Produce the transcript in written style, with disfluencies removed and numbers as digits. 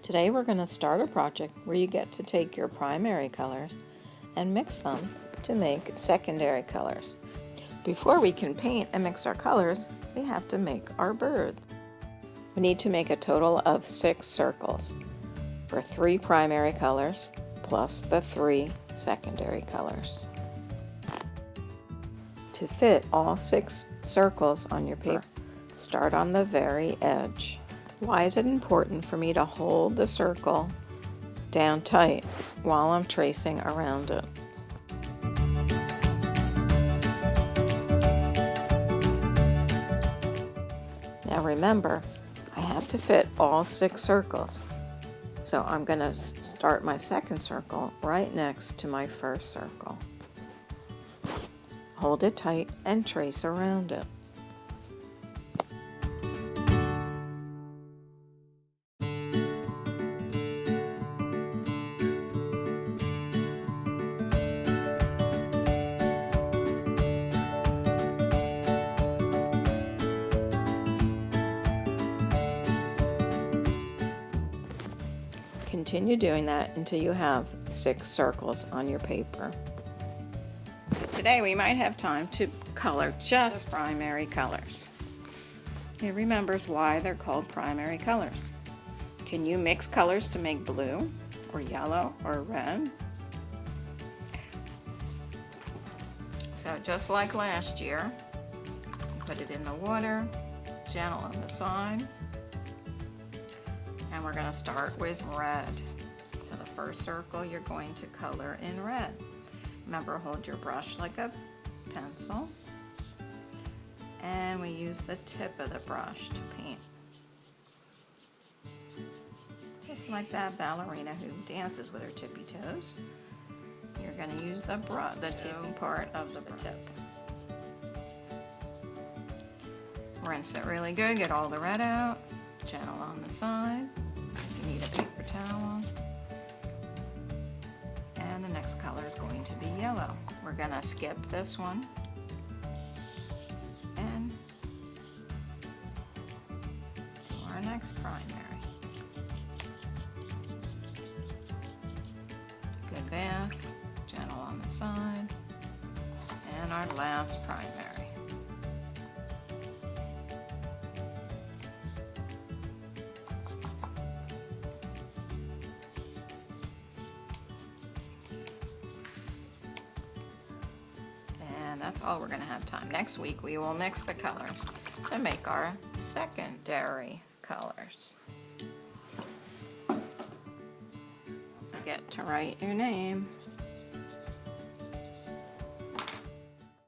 Today we're going to start a project where you get to take your primary colors and mix them to make secondary colors. Before we can paint and mix our colors, we have to make our bird. We need to make a total of 6 circles for 3 primary colors plus the 3 secondary colors. To fit all 6 circles on your paper, start on the very edge. Why is it important for me to hold the circle down tight while I'm tracing around it? Now remember, I have to fit all 6 circles. So I'm going to start my second circle right next to my first circle. Hold it tight and trace around it. Continue doing that until you have 6 circles on your paper. Today we might have time to color just primary colors. It remembers why they're called primary colors. Can you mix colors to make blue or yellow or red? So just like last year, put it in the water, gentle on the side. And we're going to start with red. So the first circle you're going to color in red. Remember, hold your brush like a pencil. And we use the tip of the brush to paint. Just like that ballerina who dances with her tippy toes. You're going to use the tippy part of the tip. Rinse it really good, get all the red out. Gentle on the side. You need a paper towel. And the next color is going to be yellow. We're going to skip this one and do our next primary. Good bath, gentle on the side, and our last primary. That's all we're going to have time. Next week we will mix the colors to make our secondary colors. Forget to write your name.